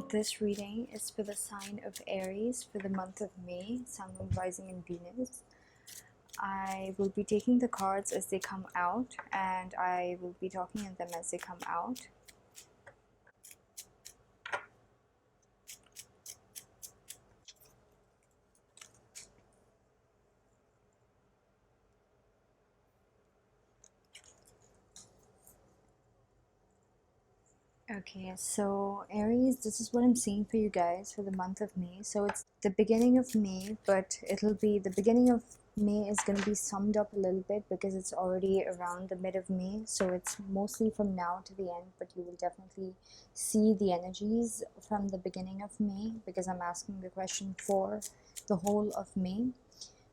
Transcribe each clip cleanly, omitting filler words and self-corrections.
This reading is for the sign of Aries for the month of May, Sun, Moon, Rising, and Venus. I will be taking the cards as they come out, and I will be talking in them as they come out. Okay, so Aries, this is what I'm seeing for you guys for the month of May. So it's the beginning of May, but it'll be the beginning of May is going to be summed up a little bit because it's already around the mid of May. So it's mostly from now to the end, but you will definitely see the energies from the beginning of May because I'm asking the question for the whole of May.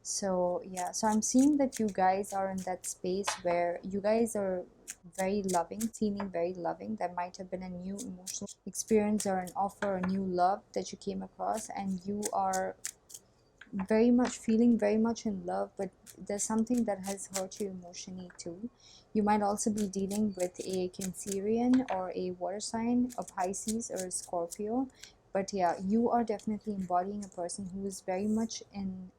So yeah, so I'm seeing that you guys are in that space where you guys are very loving, feeling very loving. There might have been a new emotional experience or an offer, a new love that you came across, and you are very much feeling very much in love, but there's something that has hurt you emotionally too. You might also be dealing with a Cancerian or a water sign, a Pisces or a Scorpio. But yeah, you are definitely embodying a person who is very much in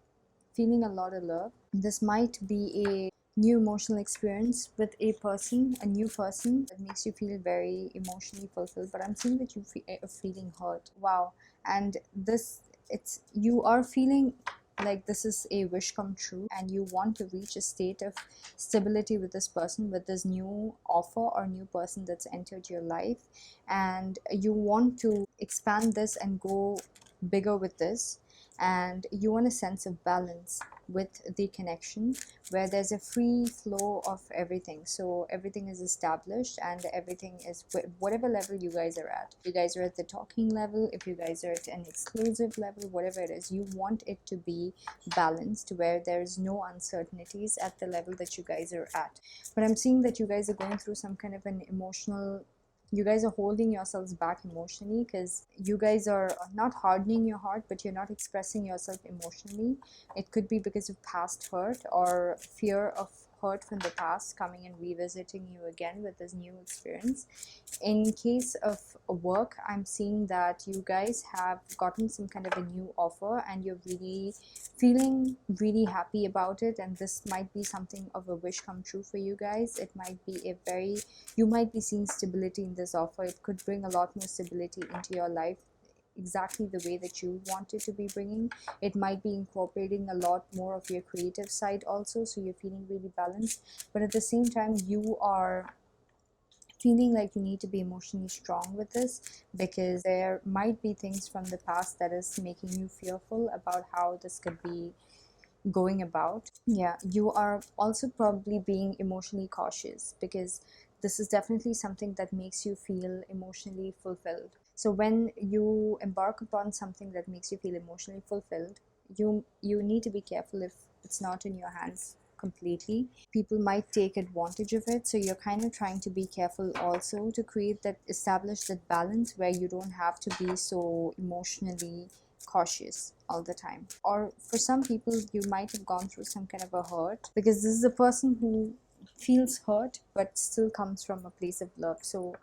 feeling a lot of love. This might be a new emotional experience with a person, a new person that makes you feel very emotionally fulfilled. But I'm seeing that you are feeling hurt. Wow. And you are feeling like this is a wish come true, and you want to reach a state of stability with this person, with this new offer or new person that's entered your life, and you want to expand this and go bigger with this, and you want a sense of balance with the connection where there's a free flow of everything. So everything is established and everything is whatever level you guys are at. If you guys are at the talking level, if you guys are at an exclusive level, whatever it is, you want it to be balanced where there's no uncertainties at the level that you guys are at. But I'm seeing that you guys are going through some kind of an emotional, you guys are holding yourselves back emotionally because you guys are not hardening your heart, but you're not expressing yourself emotionally. It could be because of past hurt or fear of hurt from the past coming and revisiting you again with this new experience. In case of work, I'm seeing that you guys have gotten some kind of a new offer and you're really feeling really happy about it, and this might be something of a wish come true for you guys. It might be you might be seeing stability in this offer. It could bring a lot more stability into your life, exactly the way that you want it to be bringing. It might be incorporating a lot more of your creative side also, so you're feeling really balanced, but at the same time you are feeling like you need to be emotionally strong with this because there might be things from the past that is making you fearful about how this could be going about. Yeah, you are also probably being emotionally cautious because this is definitely something that makes you feel emotionally fulfilled. So when you embark upon something that makes you feel emotionally fulfilled, you need to be careful if it's not in your hands completely. People might take advantage of it, so you're kind of trying to be careful also to establish that balance where you don't have to be so emotionally cautious all the time. Or for some people, you might have gone through some kind of a hurt because this is a person who feels hurt but still comes from a place of love. So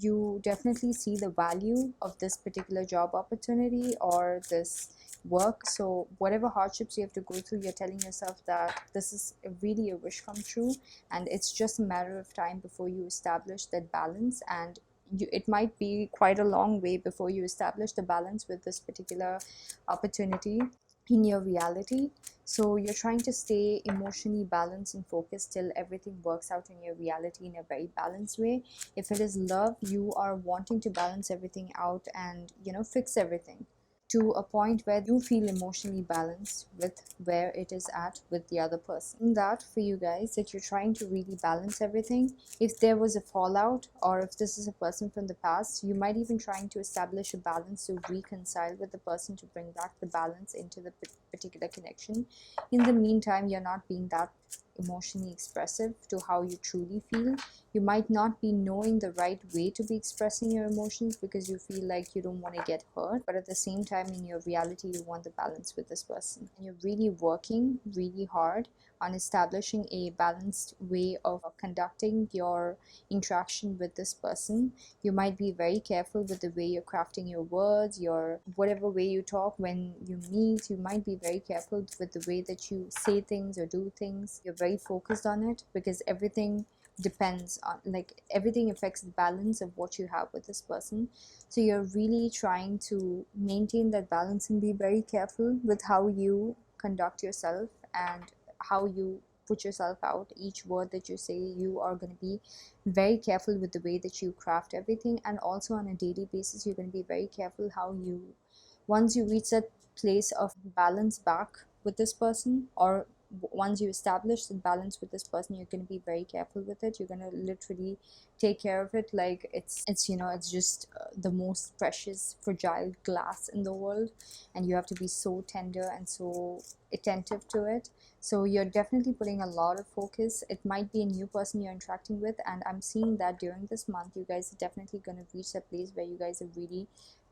you definitely see the value of this particular job opportunity or this work. So whatever hardships you have to go through, you're telling yourself that this is really a wish come true, and it's just a matter of time before you establish that balance. And it might be quite a long way before you establish the balance with this particular opportunity in your reality. So you're trying to stay emotionally balanced and focused till everything works out in your reality in a very balanced way. If it is love, you are wanting to balance everything out and fix everything to a point where you feel emotionally balanced with where it is at with the other person. That for you guys, that you're trying to really balance everything. If there was a fallout, or if this is a person from the past, you might even trying to establish a balance to reconcile with the person to bring back the balance into the particular connection. In the meantime, you're not being that emotionally expressive to how you truly feel. You might not be knowing the right way to be expressing your emotions because you feel like you don't want to get hurt, but at the same time in your reality you want the balance with this person, and you're really working really hard on establishing a balanced way of conducting your interaction with this person. You might be very careful with the way you're crafting your words, your whatever way you talk when you meet. You might be very careful with the way that you say things or do things. You're very focused on it because everything depends on, like, everything affects the balance of what you have with this person. So you're really trying to maintain that balance and be very careful with how you conduct yourself and how you put yourself out. Each word that you say, you are going to be very careful with the way that you craft everything. And also on a daily basis, you're going to be very careful how you, once you reach that place of balance back with this person, or once you establish the balance with this person, you're going to be very careful with it. You're going to literally take care of it like it's it's just the most precious fragile glass in the world, and you have to be so tender and so attentive to it. So you're definitely putting a lot of focus. It might be a new person you're interacting with, and I'm seeing that during this month you guys are definitely going to reach a place where you guys are really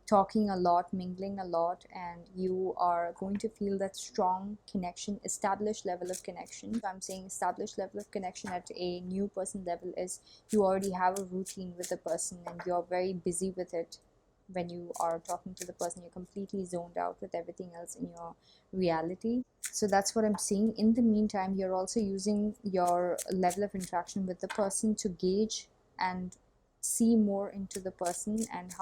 talking a lot, mingling a lot, and you are going to feel that strong connection, established level of connection. So I'm saying established level of connection at a new person level is you already have a routine with the person and you're very busy with it. When you are talking to the person, you're completely zoned out with everything else in your reality. So that's what I'm seeing. In the meantime, you're also using your level of interaction with the person to gauge and see more into the person and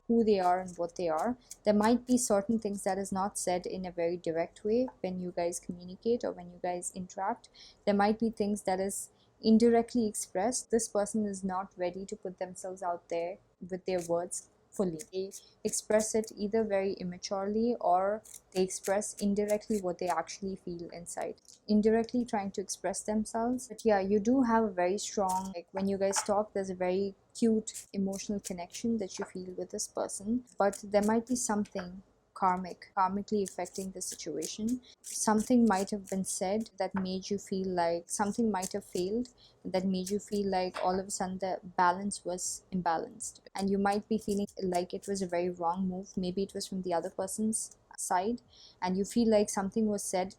who they are and what they are. There might be certain things that is not said in a very direct way when you guys communicate or when you guys interact. There might be things that is indirectly expressed. This person is not ready to put themselves out there with their words fully. They express it either very immaturely, or they express indirectly what they actually feel inside, indirectly trying to express themselves. But yeah, you do have a very strong, like, when you guys talk, there's a very cute emotional connection that you feel with this person. But there might be something karmically affecting the situation. Something might have been said that made you feel like something might have failed, that made you feel like all of a sudden the balance was imbalanced, and you might be feeling like it was a very wrong move. Maybe it was from the other person's side, and you feel like something was said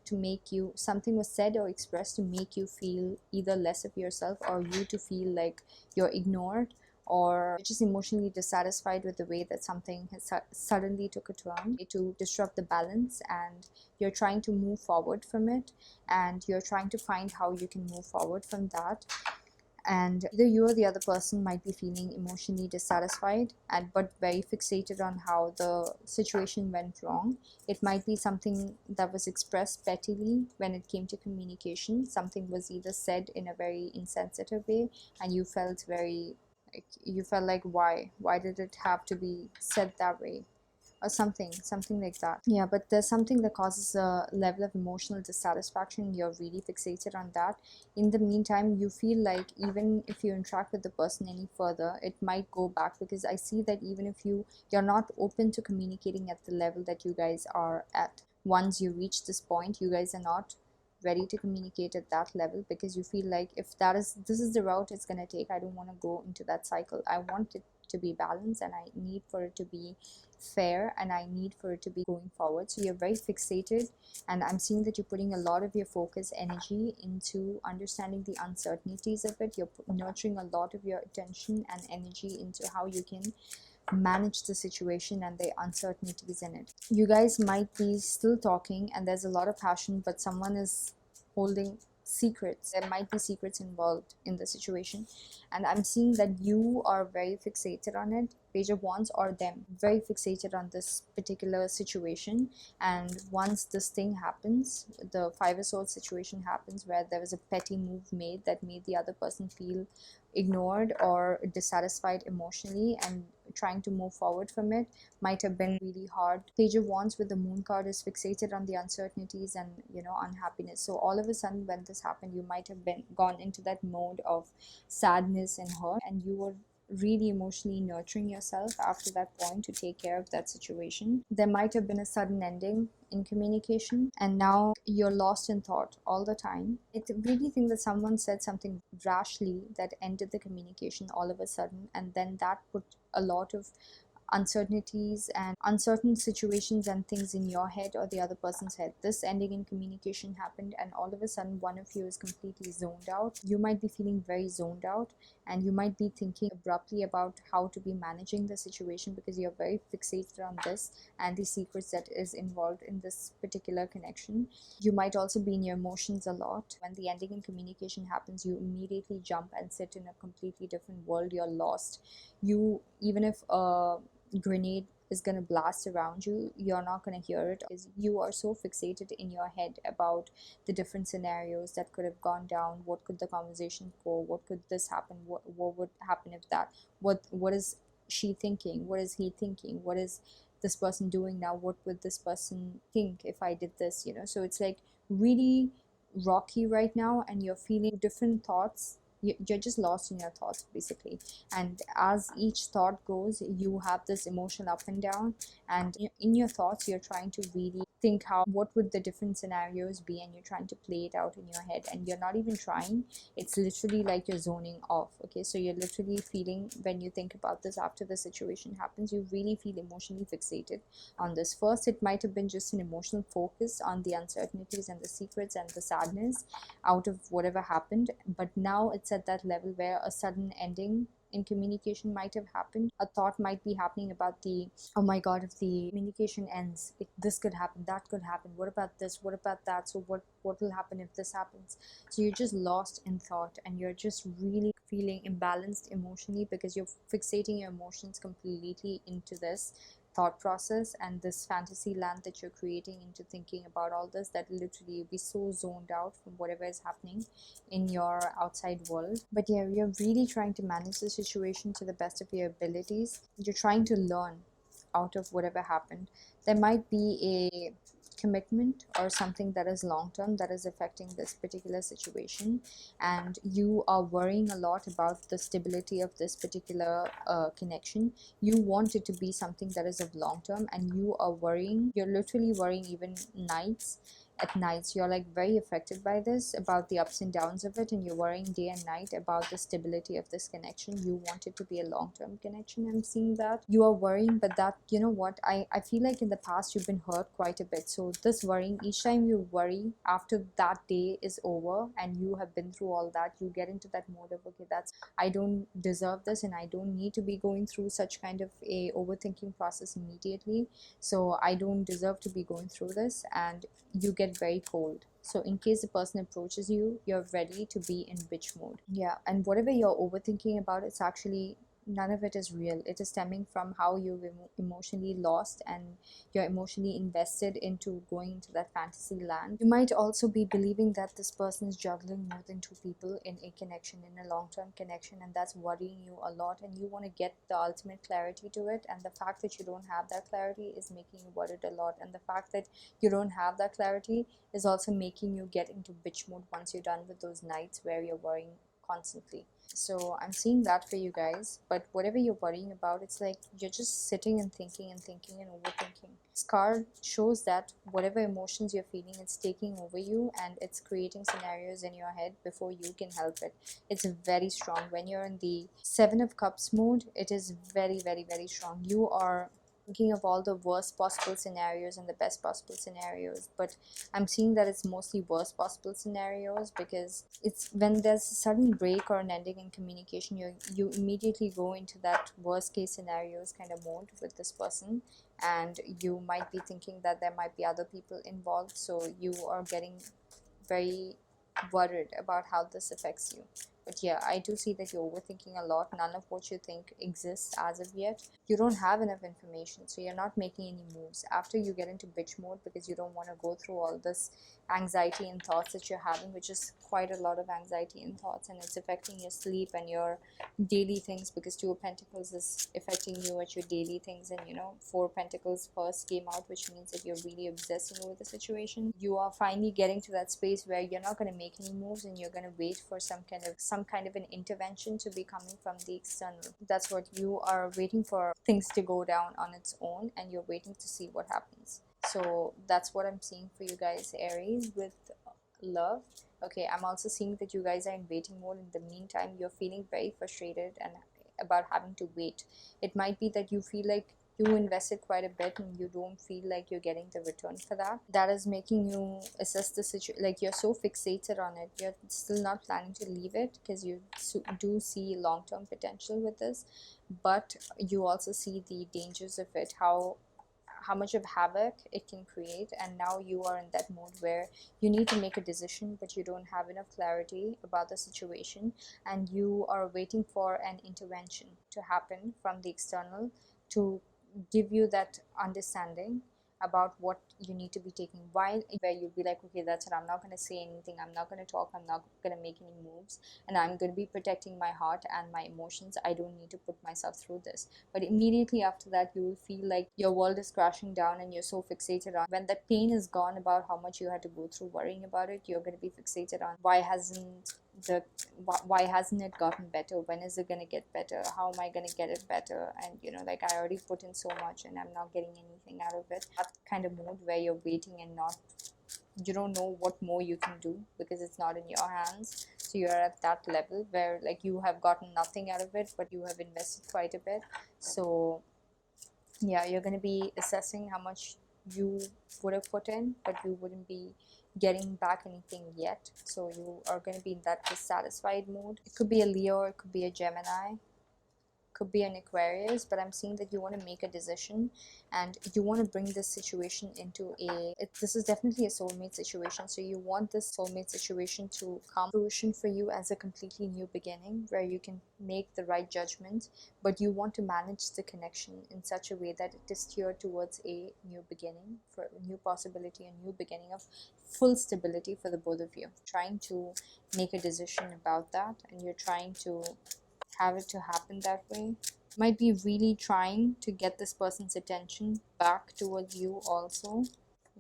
or expressed to make you feel either less of yourself, or you to feel like you're ignored, or just emotionally dissatisfied with the way that something has suddenly took a turn to disrupt the balance, and you're trying to move forward from it, and you're trying to find how you can move forward from that. And either you or the other person might be feeling emotionally dissatisfied but very fixated on how the situation went wrong. It might be something that was expressed pettily when it came to communication. Something was either said in a very insensitive way, and you felt like, why did it have to be said that way, or something like that. Yeah, but there's something that causes a level of emotional dissatisfaction. You're really fixated on that. In the meantime, you feel like even if you interact with the person any further, it might go back, because I see that even if you're not open to communicating at the level that you guys are at. Once you reach this point, you guys are not ready to communicate at that level, because you feel like if this is the route it's going to take, I don't want to go into that cycle. I want it to be balanced, and I need for it to be fair, and I need for it to be going forward. So you're very fixated, and I'm seeing that you're putting a lot of your focus energy into understanding the uncertainties of it. You're nurturing a lot of your attention and energy into how you can manage the situation and the uncertainties in it. You guys might be still talking and there's a lot of passion, but someone is holding secrets. There might be secrets involved in the situation, and I'm seeing that you are very fixated on it. Page of Wands, or them, very fixated on this particular situation. And once this thing happens, the Five of Swords situation happens, where there was a petty move made that made the other person feel ignored or dissatisfied emotionally, and trying to move forward from it might have been really hard. Page of Wands with the Moon card is fixated on the uncertainties and unhappiness. So all of a sudden when this happened, you might have gone into that mode of sadness and hurt, and you were really emotionally nurturing yourself after that point to take care of that situation. There might have been a sudden ending in communication, and now you're lost in thought all the time. I really think that someone said something rashly that ended the communication all of a sudden, and then that put a lot of uncertainties and uncertain situations and things in your head or the other person's head. This ending in communication happened, and all of a sudden one of you is completely zoned out. You might be feeling very zoned out, and you might be thinking abruptly about how to be managing the situation because you're very fixated on this and the secrets that is involved in this particular connection. You might also be in your emotions a lot. When the ending in communication happens, you immediately jump and sit in a completely different world. You're lost. You, even if a grenade is going to blast around you, you're not going to hear it because you are so fixated in your head about the different scenarios that could have gone down. What could the conversation go? What could this happen? What would happen if that? What is she thinking? What is he thinking? What is this person doing now? What would this person think if I did this? So it's like really rocky right now, and you're feeling different thoughts. You're just lost in your thoughts basically, and as each thought goes, you have this emotional up and down, and in your thoughts you're trying to really think how what would the different scenarios be, and you're trying to play it out in your head, and you're not even trying. It's literally like you're zoning off. Okay, so you're literally feeling, when you think about this after the situation happens, you really feel emotionally fixated on this. First, it might have been just an emotional focus on the uncertainties and the secrets and the sadness out of whatever happened, but now it's at that level where a sudden ending in communication might have happened. A thought might be happening about the, oh my god, if the communication ends, this could happen, that could happen, what about this, what about that, so what will happen if this happens? So you're just lost in thought, and you're just really feeling imbalanced emotionally because you're fixating your emotions completely into this thought process and this fantasy land that you're creating into thinking about all this, that literally you'll be so zoned out from whatever is happening in your outside world. But yeah, you're really trying to manage the situation to the best of your abilities. You're trying to learn out of whatever happened. There might be a commitment or something that is long term that is affecting this particular situation, and you are worrying a lot about the stability of this particular connection. You want it to be something that is of long term, and you are worrying, you're literally worrying even nights. You're like very affected by this, about the ups and downs of it, and you're worrying day and night about the stability of this connection. You want it to be a long-term connection. I'm seeing that you are worrying, but that, you know what, I feel like in the past you've been hurt quite a bit. So this worrying, each time you worry, after that day is over and you have been through all that, you get into that mode of, okay, that's, I don't deserve this, and I don't need to be going through such kind of a overthinking process immediately. So I don't deserve to be going through this, and you get very cold. So in case the person approaches you, you're ready to be in bitch mode. Yeah, and whatever you're overthinking about, it's actually, none of it is real. It is stemming from how you've emotionally lost and you're emotionally invested into going into that fantasy land. You might also be believing that this person is juggling more than two people in a connection, in a long-term connection, and that's worrying you a lot, and you want to get the ultimate clarity to it, and the fact that you don't have that clarity is making you worried a lot, and the fact that you don't have that clarity is also making you get into bitch mode once you're done with those nights where you're worrying constantly. So I'm seeing that for you guys. But whatever you're worrying about, it's like you're just sitting and thinking and thinking and overthinking. This card shows that whatever emotions you're feeling, it's taking over you and it's creating scenarios in your head before you can help it. It's very strong. When you're in the Seven of Cups mode, it is very, very, very strong. You are thinking of all the worst possible scenarios and the best possible scenarios, but I'm seeing that it's mostly worst possible scenarios, because it's when there's a sudden break or an ending in communication, you immediately go into that worst case scenarios kind of mode with this person, and you might be thinking that there might be other people involved, so you are getting very worried about how this affects you. But yeah, I do see that you're overthinking a lot. None of what you think exists as of yet. You don't have enough information, so you're not making any moves. After you get into bitch mode because you don't want to go through all this anxiety and thoughts that you're having, which is quite a lot of anxiety and thoughts, and it's affecting your sleep and your daily things, because Two of Pentacles is affecting you at your daily things, and Four of Pentacles first came out, which means that you're really obsessing over the situation. You are finally getting to that space where you're not going to make any moves, and you're going to wait for some kind of an intervention to be coming from the external. That's what you are waiting for, things to go down on its own, and you're waiting to see what happens. So that's what I'm seeing for you guys, Aries, with love. Okay, I'm also seeing that you guys are in waiting mode. In the meantime, you're feeling very frustrated and about having to wait. It might be that you feel like you invested quite a bit and you don't feel like you're getting the return for that. That is making you assess the situation, like you're so fixated on it, you're still not planning to leave it because you do see long-term potential with this, but you also see the dangers of it, how much of havoc it can create. And now you are in that mode where you need to make a decision but you don't have enough clarity about the situation, and you are waiting for an intervention to happen from the external to give you that understanding about what you need to be taking, while where you'll be like, okay, that's it, I'm not going to say anything, I'm not going to talk, I'm not going to make any moves, and I'm going to be protecting my heart and my emotions. I don't need to put myself through this. But immediately after that, you will feel like your world is crashing down and you're so fixated on, when that pain is gone about how much you had to go through worrying about it, you're going to be fixated on the why hasn't it gotten better, when is it going to get better, how am I going to get it better, and like I already put in so much and I'm not getting anything out of it. That kind of mood where you're waiting and not, you don't know what more you can do because it's not in your hands. So you're at that level where like you have gotten nothing out of it but you have invested quite a bit. So yeah, you're going to be assessing how much you would have put in, but you wouldn't be getting back anything yet. So you are going to be in that dissatisfied mood. It could be a Leo, it could be a Gemini, could be an Aquarius, but I'm seeing that you want to make a decision and you want to bring this situation into this is definitely a soulmate situation. So you want this soulmate situation to come to fruition for you as a completely new beginning where you can make the right judgment, but you want to manage the connection in such a way that it is steered towards a new beginning, for a new possibility, a new beginning of full stability for the both of you. Trying to make a decision about that, and you're trying to have it to happen that way. Might be really trying to get this person's attention back towards you also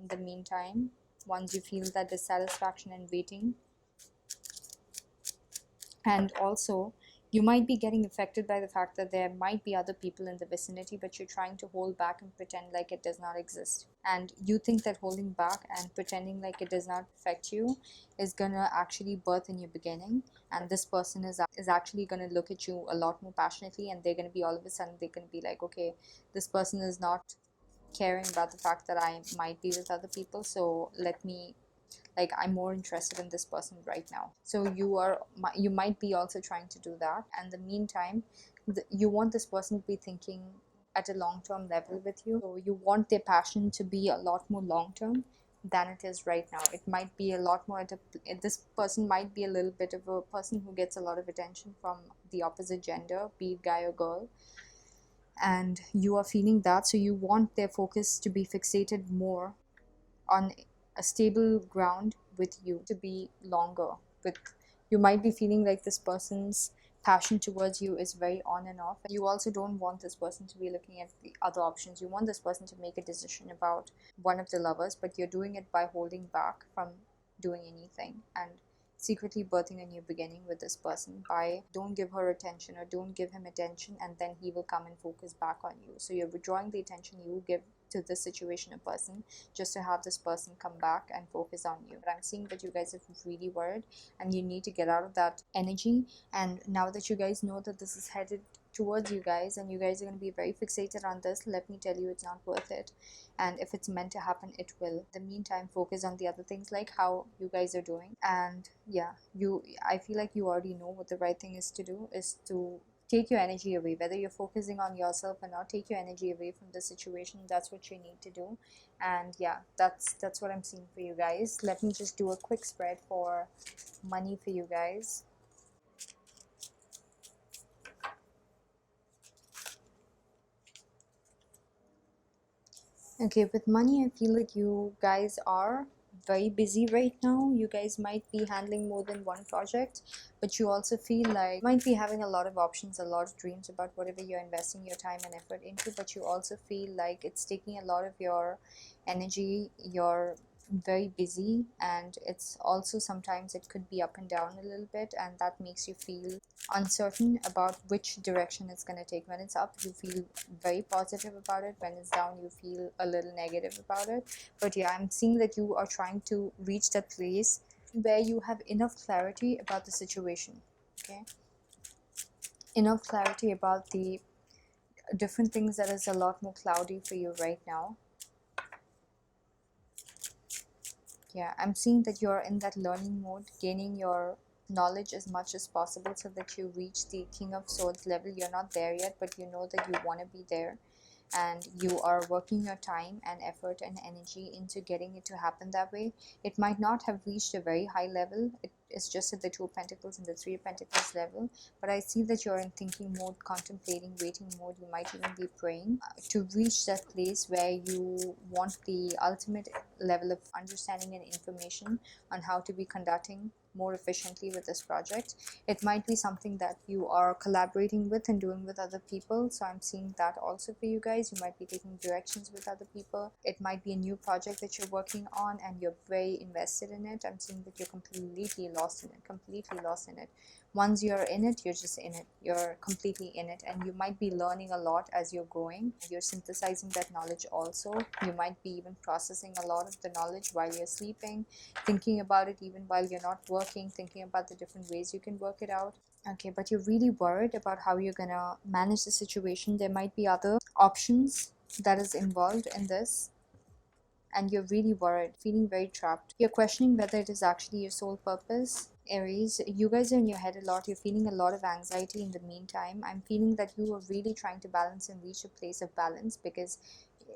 in the meantime, once you feel that dissatisfaction and waiting. And also, you might be getting affected by the fact that there might be other people in the vicinity, but you're trying to hold back and pretend like it does not exist. And you think that holding back and pretending like it does not affect you is gonna actually birth a new beginning. And this person is actually gonna look at you a lot more passionately, and they're gonna be all of a sudden they're gonna be like, okay, this person is not caring about the fact that I might be with other people, so let me, like, I'm more interested in this person right now. So you might be also trying to do that, and in the meantime you want this person to be thinking at a long-term level with you. So you want their passion to be a lot more long-term than it is right now. It might be a lot more this person might be a little bit of a person who gets a lot of attention from the opposite gender, be it guy or girl, and you are feeling that. So you want their focus to be fixated more on a stable ground with you, to be longer with. You might be feeling like this person's passion towards you is very on and off. You also don't want this person to be looking at the other options. You want this person to make a decision about one of the lovers, but you're doing it by holding back from doing anything and secretly birthing a new beginning with this person by don't give her attention or don't give him attention, and then he will come and focus back on you. So you're withdrawing the attention you give to this situation or person just to have this person come back and focus on you. But I'm seeing that you guys are really worried and you need to get out of that energy. And now that you guys know that this is headed towards you guys and you guys are going to be very fixated on this, let me tell you, it's not worth it. And if it's meant to happen, it will. In the meantime, focus on the other things, like how you guys are doing. And yeah, I feel like you already know what the right thing is to do, is to take your energy away, whether you're focusing on yourself or not. Take your energy away from the situation. That's what you need to do. And yeah, that's what I'm seeing for you guys. Let me just do a quick spread for money for you guys. Okay, with money, I feel like you guys are very busy right now. You guys might be handling more than one project, but you also feel like you might be having a lot of options, a lot of dreams about whatever you're investing your time and effort into, but you also feel like it's taking a lot of your energy. You're very busy, and it's also sometimes it could be up and down a little bit, and that makes you feel uncertain about which direction it's going to take. When it's up, you feel very positive about it. When it's down, you feel a little negative about it. But yeah, I'm seeing that you are trying to reach that place where you have enough clarity about the situation. Okay, enough clarity about the different things that is a lot more cloudy for you right now. Yeah, I'm seeing that you're in that learning mode, gaining your knowledge as much as possible so that you reach the King of Swords level. You're not there yet, but you know that you want to be there, and you are working your time and effort and energy into getting it to happen that way. It might not have reached a very high level. It's just at the Two of Pentacles and the Three of Pentacles level, but I see that you're in thinking mode, contemplating, waiting mode. You might even be praying to reach that place where you want the ultimate level of understanding and information on how to be conducting more efficiently with this project. It might be something that you are collaborating with and doing with other people, so I'm seeing that also for you guys. You might be taking directions with other people. It might be a new project that you're working on and you're very invested in it. I'm seeing that you're completely lost in it, once you're in it, you're just in it, you're completely in it, and you might be learning a lot as you're going. You're synthesizing that knowledge also. You might be even processing a lot of the knowledge while you're sleeping, thinking about it even while you're not working, thinking about the different ways you can work it out. Okay, but you're really worried about how you're gonna manage the situation. There might be other options that is involved in this, and you're really worried, feeling very trapped. You're questioning whether it is actually your sole purpose. Aries, you guys are in your head a lot. You're feeling a lot of anxiety in the meantime. I'm feeling that you are really trying to balance and reach a place of balance, because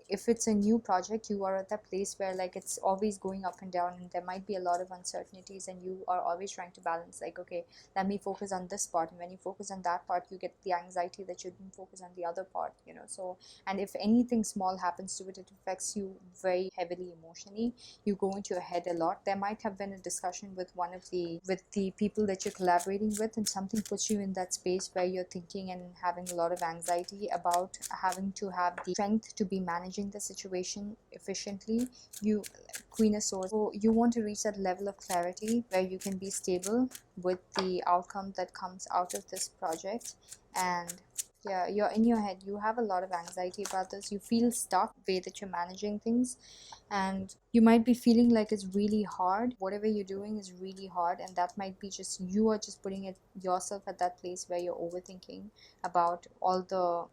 if it's a new project, you are at that place where like it's always going up and down, and there might be a lot of uncertainties, and you are always trying to balance, like, okay, let me focus on this part, and when you focus on that part, you get the anxiety that you didn't focus on the other part, you know. So, and if anything small happens to it, it affects you very heavily emotionally. You go into your head a lot. There might have been a discussion with the people that you're collaborating with, and something puts you in that space where you're thinking and having a lot of anxiety about having to have the strength to be managing the situation efficiently. You, Queen of Swords, so you want to reach that level of clarity where you can be stable with the outcome that comes out of this project. And yeah, you're in your head, you have a lot of anxiety about this. You feel stuck the way that you're managing things, and you might be feeling like it's really hard. Whatever you're doing is really hard, and that might be just you are just putting it yourself at that place where you're overthinking about all the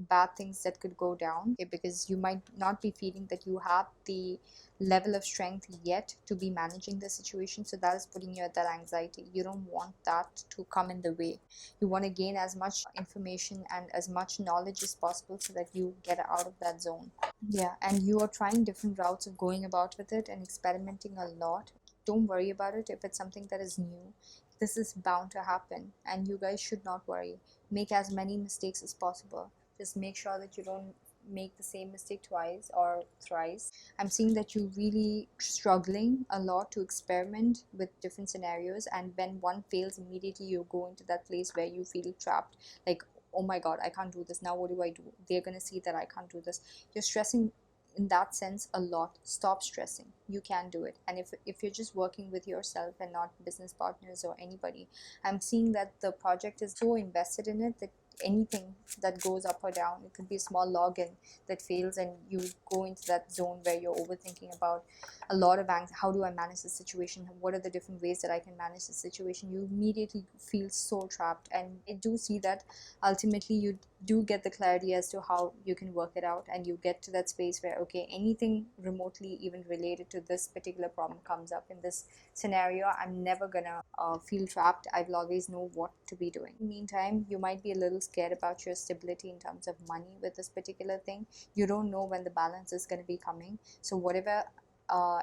bad things that could go down, okay, because you might not be feeling that you have the level of strength yet to be managing the situation. So that is putting you at that anxiety. You don't want that to come in the way. You want to gain as much information and as much knowledge as possible so that you get out of that zone. Yeah, and you are trying different routes of going about with it and experimenting a lot. Don't worry about it if it's something that is new. This is bound to happen, and you guys should not worry. Make as many mistakes as possible. Just make sure that you don't make the same mistake twice or thrice. I'm seeing that you're really struggling a lot to experiment with different scenarios, and when one fails, immediately you go into that place where you feel trapped. Like, oh my god, I can't do this. Now what do I do? They're gonna see that I can't do this. You're stressing in that sense a lot. Stop stressing. You can do it. And if you're just working with yourself and not business partners or anybody, I'm seeing that the project is so invested in it that anything that goes up or down, it could be a small login that fails, and you go into that zone where you're overthinking about a lot of how do I manage the situation, what are the different ways that I can manage the situation. You immediately feel so trapped, and I do see that ultimately you do get the clarity as to how you can work it out, and you get to that space where, okay, anything remotely even related to this particular problem comes up in this scenario, I'm never gonna feel trapped. I will always know what to be doing. Meantime, you might be a little scared about your stability in terms of money with this particular thing. You don't know when the balance is going to be coming, so whatever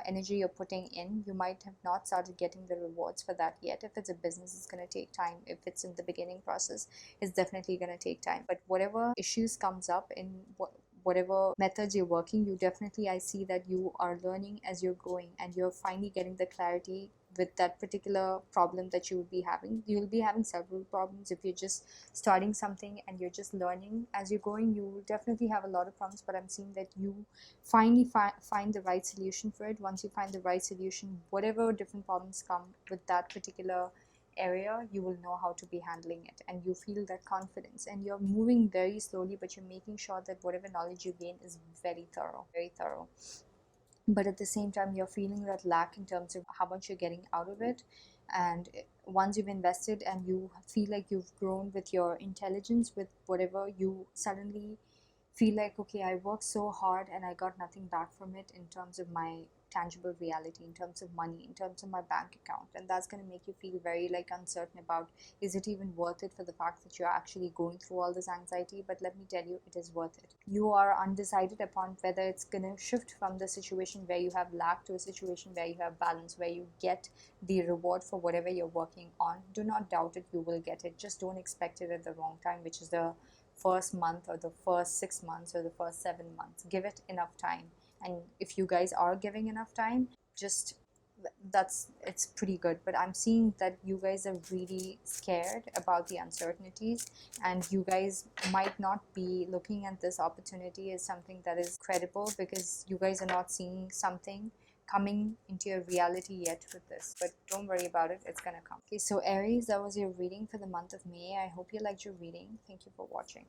energy you're putting in, you might have not started getting the rewards for that yet. If it's a business, it's going to take time. If it's in the beginning process, it's definitely going to take time. But whatever issues comes up in whatever methods you're working, you definitely, I see that you are learning as you're going, and you're finally getting the clarity with that particular problem that you will be having. You will be having several problems if you're just starting something and you're just learning as you're going. You will definitely have a lot of problems, but I'm seeing that you finally find the right solution for it. Once you find the right solution, whatever different problems come with that particular area, you will know how to be handling it, and you feel that confidence, and you're moving very slowly, but you're making sure that whatever knowledge you gain is very thorough. But at the same time, you're feeling that lack in terms of how much you're getting out of it, and once you've invested and you feel like you've grown with your intelligence, with whatever, you suddenly feel like, okay, I worked so hard and I got nothing back from it in terms of my tangible reality, in terms of money, in terms of my bank account. And that's going to make you feel very like uncertain about, is it even worth it, for the fact that you're actually going through all this anxiety. But let me tell you, it is worth it. You are undecided upon whether it's going to shift from the situation where you have lack to a situation where you have balance, where you get the reward for whatever you're working on. Do not doubt it, you will get it. Just don't expect it at the wrong time, which is the first month or the first 6 months or the first 7 months. Give it enough time. And if you guys are giving enough time, just it's pretty good. But I'm seeing that you guys are really scared about the uncertainties, and you guys might not be looking at this opportunity as something that is credible, because you guys are not seeing something coming into your reality yet with this. But don't worry about it, it's gonna come. Okay, so Aries, that was your reading for the month of May. I hope you liked your reading. Thank you for watching.